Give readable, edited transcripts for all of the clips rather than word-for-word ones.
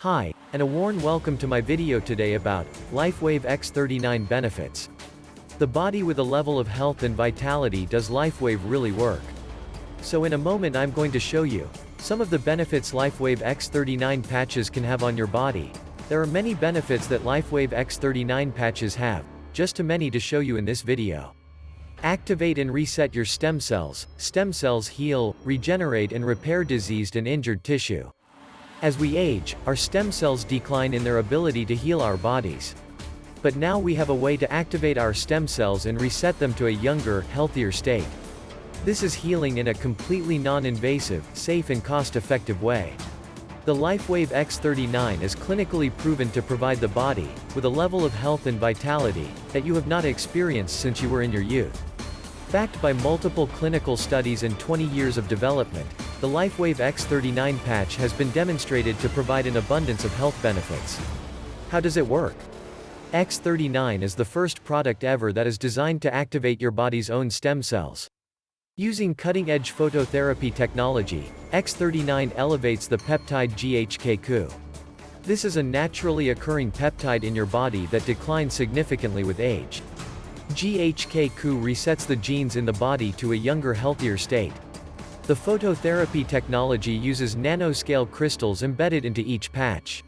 Hi, and a warm welcome to my video today about LifeWave x39 benefits. The body with a level of health and vitality. Does LifeWave really work? So in a moment I'm going to show you some of the benefits LifeWave x39 patches can have on your body. There are many benefits that LifeWave x39 patches have, just too many to show you in this video. Activate and reset your stem cells. Stem cells heal, regenerate and repair diseased and injured tissue. As we age, our stem cells decline in their ability to heal our bodies. But now we have a way to activate our stem cells and reset them to a younger, healthier state. This is healing in a completely non-invasive, safe and cost-effective way. The LifeWave x39 is clinically proven to provide the body with a level of health and vitality that you have not experienced since you were in your youth. Backed by multiple clinical studies and 20 years of development, the LifeWave x39 patch has been demonstrated to provide an abundance of health benefits. How does it work? X39 is the first product ever that is designed to activate your body's own stem cells. Using cutting-edge phototherapy technology, X39 elevates the peptide GHK2. This is a naturally occurring peptide in your body that declines significantly with age. GHK2 resets the genes in the body to a younger, healthier state. The phototherapy technology uses nanoscale crystals embedded into each patch.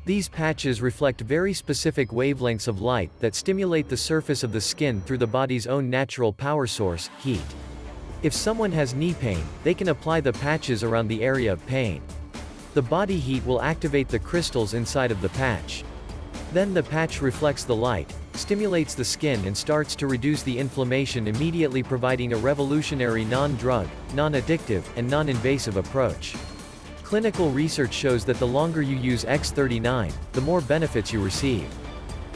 These patches reflect very specific wavelengths of light that stimulate the surface of the skin through the body's own natural power source, heat. If someone has knee pain, they can apply the patches around the area of pain. The body heat will activate the crystals inside of the patch. Then the patch reflects the light, stimulates the skin and starts to reduce the inflammation, immediately providing a revolutionary non-drug, non-addictive, and non-invasive approach. Clinical research shows that the longer you use X39, the more benefits you receive.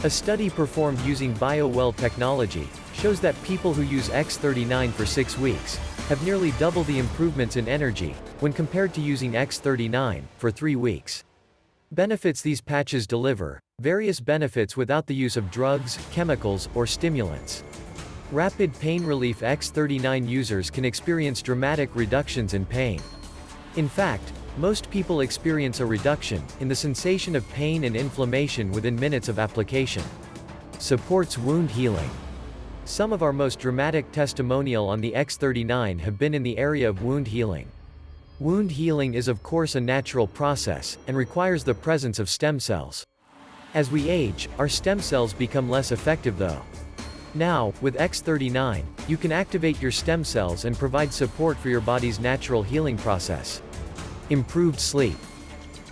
A study performed using BioWell technology shows that people who use X39 for 6 weeks have nearly double the improvements in energy when compared to using X39 for 3 weeks. Benefits these patches deliver: various benefits without the use of drugs, chemicals, or stimulants. Rapid pain relief. X39 users can experience dramatic reductions in pain. In fact, most people experience a reduction in the sensation of pain and inflammation within minutes of application. Supports wound healing. Some of our most dramatic testimonial on the X39 have been in the area of wound healing. Wound healing is of course a natural process, and requires the presence of stem cells. As we age, our stem cells become less effective though. Now, with X39, you can activate your stem cells and provide support for your body's natural healing process. Improved sleep.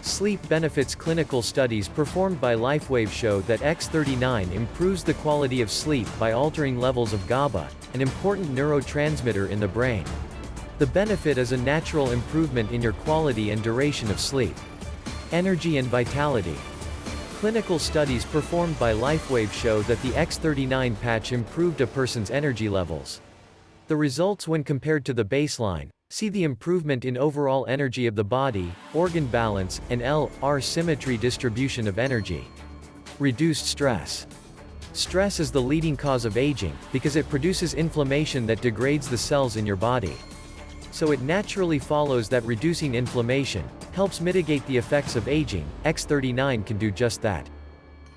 Sleep benefits. Clinical studies performed by LifeWave show that X39 improves the quality of sleep by altering levels of GABA, an important neurotransmitter in the brain. The benefit is a natural improvement in your quality and duration of sleep. Energy and vitality. Clinical studies performed by LifeWave show that the X39 patch improved a person's energy levels. The results when compared to the baseline: see the improvement in overall energy of the body, organ balance, and L-R symmetry distribution of energy. Reduced stress. Stress is the leading cause of aging, because it produces inflammation that degrades the cells in your body. So it naturally follows that reducing inflammation helps mitigate the effects of aging. X39 can do just that.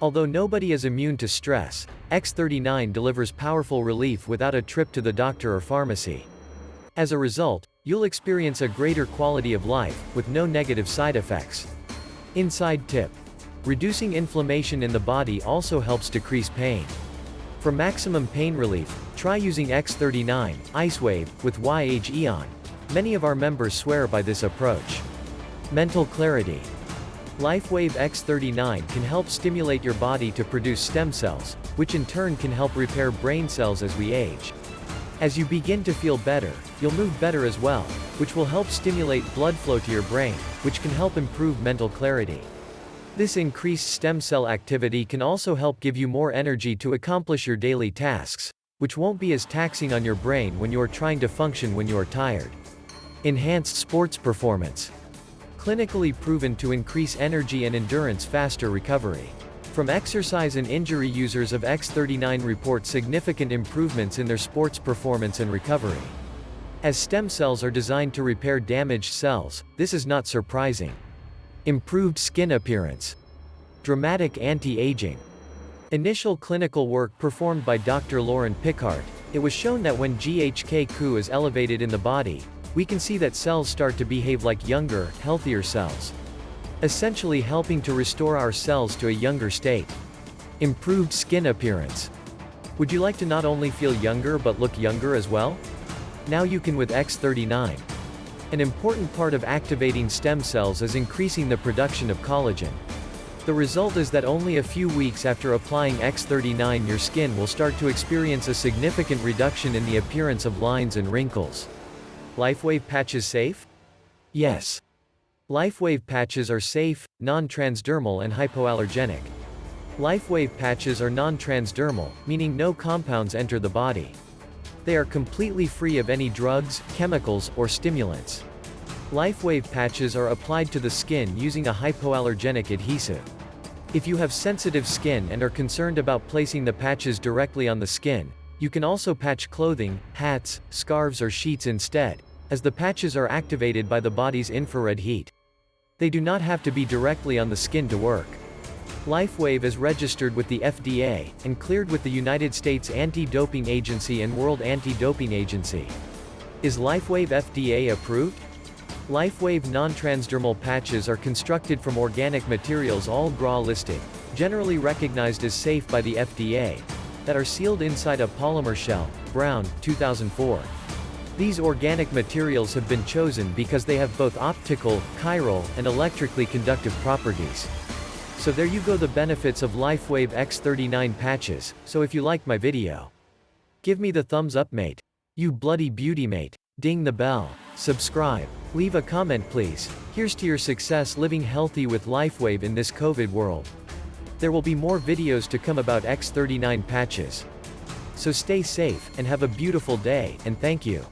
Although nobody is immune to stress, X39 delivers powerful relief without a trip to the doctor or pharmacy. As a result, you'll experience a greater quality of life, with no negative side effects. Inside tip: reducing inflammation in the body also helps decrease pain. For maximum pain relief, try using X39 IceWave with YHEON. Many of our members swear by this approach. Mental clarity. LifeWave x39 can help stimulate your body to produce stem cells, which in turn can help repair brain cells as we age. As you begin to feel better, you'll move better as well, which will help stimulate blood flow to your brain, which can help improve mental clarity. This increased stem cell activity can also help give you more energy to accomplish your daily tasks, which won't be as taxing on your brain when you are trying to function when you are tired. Enhanced sports performance. Clinically proven to increase energy and endurance, faster recovery. From exercise and injury, users of X39 report significant improvements in their sports performance and recovery. As stem cells are designed to repair damaged cells, this is not surprising. Improved skin appearance. Dramatic anti-aging. Initial clinical work performed by Dr. Lauren Pickard, it was shown that when GHQ is elevated in the body, we can see that cells start to behave like younger, healthier cells. Essentially helping to restore our cells to a younger state. Improved skin appearance. Would you like to not only feel younger but look younger as well? Now you can with X39. An important part of activating stem cells is increasing the production of collagen. The result is that only a few weeks after applying X39 your skin will start to experience a significant reduction in the appearance of lines and wrinkles. LifeWave Patches safe? Yes. LifeWave Patches are safe, non-transdermal and hypoallergenic. LifeWave Patches are non-transdermal, meaning no compounds enter the body. They are completely free of any drugs, chemicals, or stimulants. LifeWave Patches are applied to the skin using a hypoallergenic adhesive. If you have sensitive skin and are concerned about placing the patches directly on the skin, you can also patch clothing, hats, scarves or sheets instead, as the patches are activated by the body's infrared heat. They do not have to be directly on the skin to work. LifeWave is registered with the FDA, and cleared with the United States Anti-Doping Agency and World Anti-Doping Agency. Is LifeWave FDA approved? LifeWave non-transdermal patches are constructed from organic materials all GRA listed, generally recognized as safe by the FDA, that are sealed inside a polymer shell. Brown, 2004. These organic materials have been chosen because they have both optical, chiral, and electrically conductive properties. So there you go, the benefits of LifeWave X39 patches. So if you liked my video, give me the thumbs up mate. You bloody beauty mate. Ding the bell. Subscribe. Leave a comment please. Here's to your success living healthy with LifeWave in this COVID world. There will be more videos to come about X39 patches. So stay safe, and have a beautiful day, and thank you.